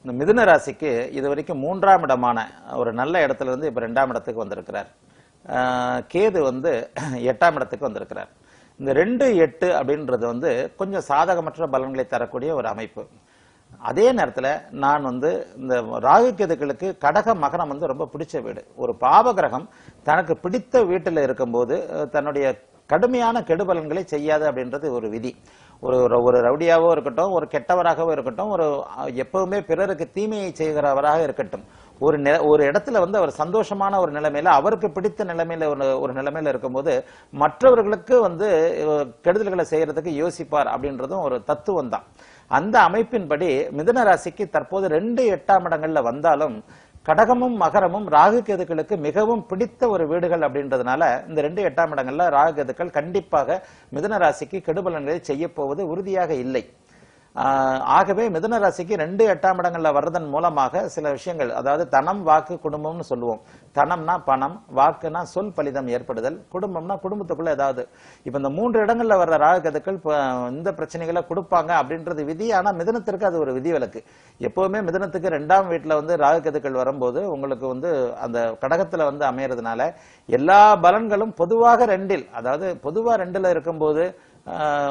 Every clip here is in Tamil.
இந்த மிதுன ராசிக்கு இதுவரைக்கும் 3ஆம் இடமான ஒரு நல்ல இடத்துல இருந்து இப்ப 2ஆம் இடத்துக்கு வந்திருக்கிறார். கேது வந்து 8ஆம் இடத்துக்கு வந்திருக்கிறார். இந்த 2, 8 அப்படின்றது வந்து கொஞ்சம் சாதகமற்ற பலன்களை தரக்கூடிய ஒரு அமைப்பு. அதே நேரத்துல நான் வந்து இந்த ராகு கேதுக்களுக்கு கடக மகரம் வந்து ரொம்ப பிடிச்ச வீடு. ஒரு பாவகிரகம் தனக்கு பிடித்த வீட்டில் இருக்கும்போது தன்னுடைய கடுமையான கெடுபலன்களை செய்யாது அப்படின்றது ஒரு விதி. ஒரு ரவுடியாவோ இருக்கட்டும், ஒரு கெட்டவராகவோ இருக்கட்டும், ஒரு எப்பவுமே பிறருக்கு தீமையை செய்கிறவராக இருக்கட்டும், ஒரு இடத்துல வந்து அவர் சந்தோஷமான ஒரு நிலைமையில அவருக்கு பிடித்த நிலைமையில ஒரு நிலைமையில இருக்கும்போது மற்றவர்களுக்கு வந்து கெடுதல்களை செய்யறதுக்கு யோசிப்பார் அப்படின்றதும் ஒரு தத்துவம் தான். அந்த அமைப்பின்படி மிதுன ராசிக்கு தற்போது 2, 8ஆம் இடங்கள்ல வந்தாலும் கடகமும் மகரமும் ராகு கேதுக்களுக்கு மிகவும் பிடித்த ஒரு வீடுகள் அப்படின்றதுனால இந்த 2, 8ஆம் இடங்கள்ல ராகு கேதுக்கள் கண்டிப்பாக மிதுன ராசிக்கு கெடுபலன்களை செய்ய போவது உறுதியாக இல்லை. ஆகவே மிதுன ராசிக்கு 2, 8ஆம் இடங்கள்ல வர்றதன் மூலமாக சில விஷயங்கள், அதாவது தனம் வாக்கு குடும்பம்னு சொல்லுவோம். தனம்னா பணம், வாக்குனா சொல் பலிதம் ஏற்படுதல், குடும்பம்னா குடும்பத்துக்குள்ள ஏதாவது. இப்ப இந்த 3 இடங்கள்ல வர்ற ராகு கேதுக்கள் இந்த பிரச்சனைகளை கொடுப்பாங்க அப்படின்றது விதி. ஆனா மிதுனத்திற்கு அது ஒரு விதிவிலக்கு. எப்பவுமே மிதுனத்துக்கு 2ஆம் வீட்டுல வந்து ராகு கேதுக்கள் வரும்போது உங்களுக்கு வந்து அந்த கடகத்துல வந்து அமையறதுனால எல்லா பலன்களும் பொதுவாக 2ல், அதாவது பொதுவா 2ல இருக்கும்போது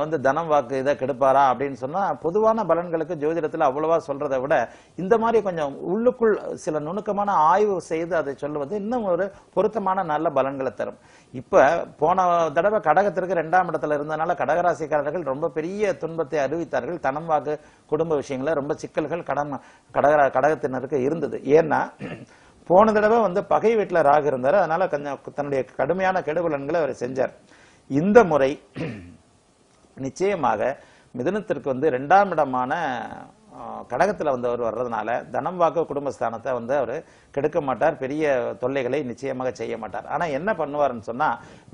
வந்து தனம் வாக்கு இதை கெடுப்பாரா அப்படின்னு சொன்னா பொதுவான பலன்களுக்கு ஜோதிடத்துல அவ்வளவா சொல்றதை விட இந்த மாதிரி கொஞ்சம் உள்ளுக்குள் சில நுணுக்கமான ஆய்வு செய்து அதை சொல்லுவது இன்னும் ஒரு பொருத்தமான நல்ல பலன்களை தரும். இப்ப போன தடவை கடகத்திற்கு 2ஆம் இடத்துல இருந்தனால கடகராசிக்காரர்கள் ரொம்ப பெரிய துன்பத்தை அறிவித்தார்கள். தனம் வாக்கு குடும்ப விஷயங்கள ரொம்ப சிக்கல்கள் கடகத்தினருக்கு இருந்தது. ஏன்னா போன தடவை வந்து பகை வீட்டுல ராகு இருந்தாரு. அதனால கொஞ்சம் தன்னுடைய கடுமையான கெடுபலன்களை அவர் செஞ்சார். இந்த முறை நிச்சயமாக மிதுனத்திற்கு வந்து 2ஆம் இடமான கடகத்துல வந்து அவர் வர்றதுனால தனம் வாக்கு குடும்பஸ்தானத்தை வந்து அவர் கெடுக்க மாட்டார், பெரிய தொல்லைகளை நிச்சயமாக செய்ய மாட்டார். ஆனா என்ன பண்ணுவார்னு சொன்னா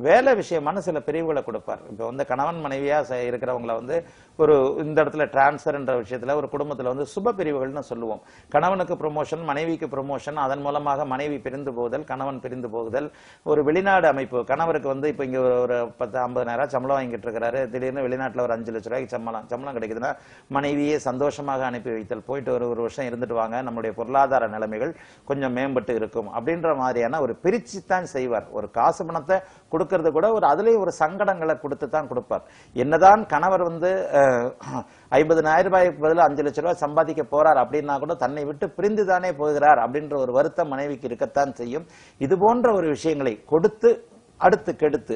வேலை விஷயமான சில பிரிவுகளை கொடுப்பார். இப்ப வந்து கணவன் மனைவியா இருக்கிறவங்களை வந்து ஒரு இந்த இடத்துல டிரான்ஸ்பர் என்ற விஷயத்துல ஒரு குடும்பத்துல வந்து சுப பிரிவுகள்னு சொல்லுவோம். கணவனுக்கு ப்ரொமோஷன், மனைவிக்கு ப்ரொமோஷன், அதன் மூலமாக மனைவி பிரிந்து போகுதல், கணவன் பிரிந்து போகுதல், ஒரு வெளிநாடு அமைப்பு. கணவருக்கு வந்து இப்ப இங்க ஒரு 10-50,000 சம்பளம் வாங்கிட்டு இருக்கிறாரு, திடீர்னு வெளிநாட்டுல ஒரு 5 லட்ச ரூபாய்க்கு சம்பளம் கிடைக்குதுன்னா மனைவியே சந்தோஷமாக அனுப்பி வைத்தல், போயிட்டு ஒரு வருஷம் இருந்துட்டு வாங்க, நம்முடைய பொருளாதார நிலைமைகள் கொஞ்சம் மேம்பட்டு இருக்கும் அப்படின்ற மாதிரியான ஒரு பிரிச்சுத்தான் செய்வார். ஒரு காசு பணத்தை கொடுக்கறது கூட ஒரு அதுலயும் ஒரு சங்கடங்களை கொடுத்து தான் கொடுப்பார். என்னதான் கணவர் வந்து 50,000 ரூபாய்க்கு பதில் 5 லட்ச ரூபாய் சம்பாதிக்க போறார் அப்படின்னா கூட தன்னை விட்டு பிரிந்துதானே போகிறார் அப்படின்ற ஒரு வருத்தம் மனைவிக்கு இருக்கத்தான் செய்யும். இது போன்ற ஒரு விஷயங்களை கொடுத்து அடுத்து கெடுத்து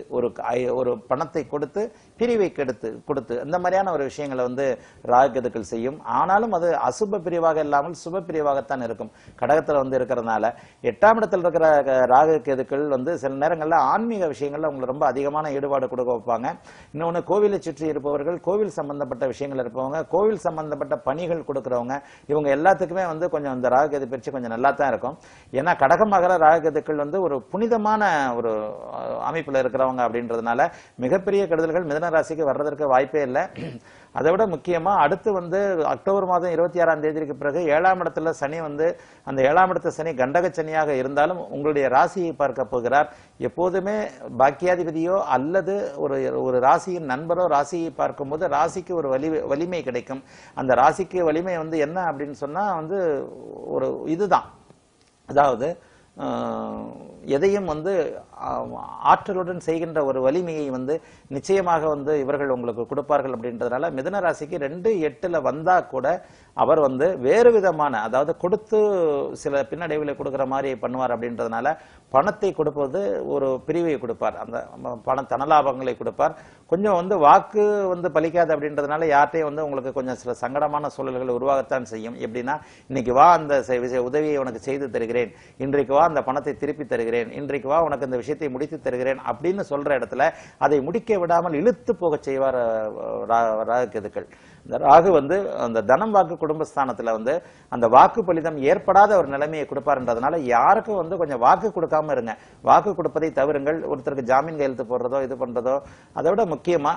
ஒரு பணத்தை கொடுத்து பிரிவை கொடுத்து இந்த மாதிரியான ஒரு விஷயங்களை வந்து ராகு கேதுக்கள் செய்யும். ஆனாலும் அது அசுப பிரிவாக இல்லாமல் சுப பிரிவாகத்தான் இருக்கும். கடகத்துல வந்து இருக்கிறதுனால 8ஆம் இடத்துல இருக்கிற ராகு கேதுக்கள் வந்து சில நேரங்கள்ல ஆன்மீக விஷயங்கள்ல உங்களுக்கு ரொம்ப அதிகமான ஈடுபாடு கொடுக்க வைப்பாங்க. இன்னொன்னு கோவிலை சுற்றி இருப்பவர்கள், கோவில் சம்பந்தப்பட்ட விஷயங்கள் இருப்பவங்க, கோவில் சம்பந்தப்பட்ட பணிகள் கொடுக்கறவங்க, இவங்க எல்லாத்துக்குமே வந்து கொஞ்சம் இந்த ராகு கேது பயிற்சி கொஞ்சம் நல்லா தான் இருக்கும். ஏன்னா கடகமகர ராகு கேதுக்கள் வந்து ஒரு புனிதமான ஒரு அமைப்புல இருக்கிறவங்க அப்படின்றதுனால மிகப்பெரிய கெடுதல்கள் மிதுன ராசிக்கு வர்றதற்கு வாய்ப்பே இல்லை. அதை விட முக்கியமா அடுத்து வந்து அக்டோபர் மாதம் 26ஆம் தேதிக்கு பிறகு 7ஆம் இடத்துல சனி வந்து அந்த 7ஆம் இடத்து சனி கண்டக சனியாக இருந்தாலும் உங்களுடைய ராசியை பார்க்க போகிறார். எப்போதுமே பாக்கியாதிபதியோ அல்லது ஒரு ராசியின் நண்பரோ ராசியை பார்க்கும்போது ராசிக்கு ஒரு வலிமை கிடைக்கும். அந்த ராசிக்கு வலிமை வந்து என்ன அப்படின்னு சொன்னா வந்து ஒரு இதுதான், அதாவது எதையும் வந்து ஆற்றலுடன் செய்கின்ற ஒரு வலிமையை வந்து நிச்சயமாக வந்து இவர்கள் உங்களுக்கு கொடுப்பார்கள் அப்படின்றதுனால மிதுன ராசிக்கு 2, 8ல வந்தா கூட அவர் வந்து வேறு விதமான, அதாவது கொடுத்து சில பின்னடைவுகளை கொடுக்கிற மாதிரி பண்ணுவார். அப்படின்றதுனால பணத்தை கொடுப்பது ஒரு பிரிவை கொடுப்பார், அந்த தனலாபங்களை கொடுப்பார். கொஞ்சம் வந்து வாக்கு வந்து பலிக்காது அப்படின்றதுனால யார்ட்டையும் வந்து உங்களுக்கு கொஞ்சம் சில சங்கடமான சூழல்கள் உருவாகத்தான் செய்யும். எப்படின்னா இன்னைக்கு வா அந்த உதவியை உனக்கு செய்து தருகிறேன், இன்றைக்கு வா அந்த பணத்தை திருப்பி தருகிறேன், இன்றைக்கு வா உனக்கு இந்த விஷயத்தை முடித்து தருகிறேன் அப்படின்னு சொல்ற இடத்துல அதை முடிக்க விடாமல் இழுத்து போக செய்வார் ராகு கேதுக்கள். இந்த ராகு வந்து அந்த தனம் வாக்கு குடும்பஸ்தானத்துல வந்து அந்த வாக்கு பலிதம் ஏற்படாத ஒரு நிலைமையை கொடுப்பாருன்றதுனால யாருக்கும் வந்து கொஞ்சம் வாக்கு கொடுக்காம இருங்க. வாக்கு கொடுப்பதை தவிருங்கள். ஒருத்தருக்கு ஜாமீன் கையெழுத்து போடுறதோ இது பண்றதோ, அதை விட முக்கியமா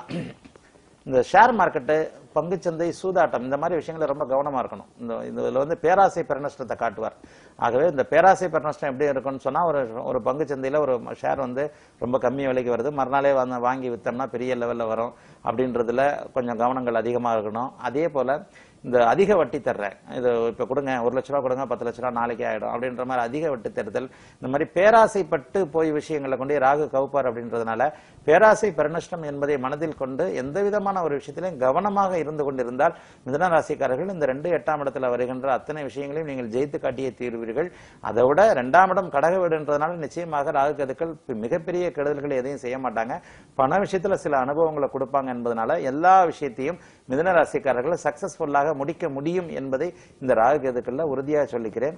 இந்த ஷேர் மார்க்கெட்டு, பங்குச்சந்தை, சூதாட்டம் இந்த மாதிரி விஷயங்களை ரொம்ப கவனமா இருக்கணும். இதுல வந்து பேராசை பெருநஷ்டத்தை காட்டுவார். ஆகவே இந்த பேராசை பெருநஷ்டம் எப்படி இருக்கும்னு சொன்னா ஒரு பங்குச்சந்தையில ஒரு ஷேர் வந்து ரொம்ப கம்மி விலைக்கு வருது, மறுநாளே வாங்கி வித்தோம்னா பெரிய லெவல்ல வரும் அப்படின்றதுல கொஞ்சம் கவனங்கள் அதிகமாக இருக்கணும். அதே போல இந்த அதிக வட்டி தர்றேன், இது இப்ப கொடுங்க 1,00,000 கொடுங்க 10,00,000 நாளைக்கே ஆயிடும் அப்படின்ற மாதிரி அதிக வட்டி தருதல், இந்த மாதிரி பேராசைப்பட்டு போய் விஷயங்களை கொண்டு ராகு கவுப்பார் அப்படின்றதுனால பேராசை பெருநஷ்டம் என்பதை மனதில் கொண்டு எந்த விதமான ஒரு விஷயத்திலையும் கவனமாக இருந்து கொண்டிருந்தால் மிதுன ராசிக்காரர்கள் இந்த 2 8ஆம் இடத்துல வருகின்ற அத்தனை விஷயங்களையும் நீங்கள் ஜெயித்து காட்டிய தீர்வீர்கள். அதை விட 2ஆம் இடம் கடக வீடுன்றதுனால நிச்சயமாக ராகு கேதுக்கள் மிகப்பெரிய கெடுதல்களை எதையும் செய்ய மாட்டாங்க. பண விஷயத்துல சில அனுபவங்களை கொடுப்பாங்க என்பதனால எல்லா விஷயத்தையும் மிதுன ராசிக்காரர்கள் சக்சஸ்ஃபுல்லாக முடிக்க முடியும் என்பதை இந்த ராகு கேதுக்கள்ல உறுதியாக சொல்லிக்கிறேன்.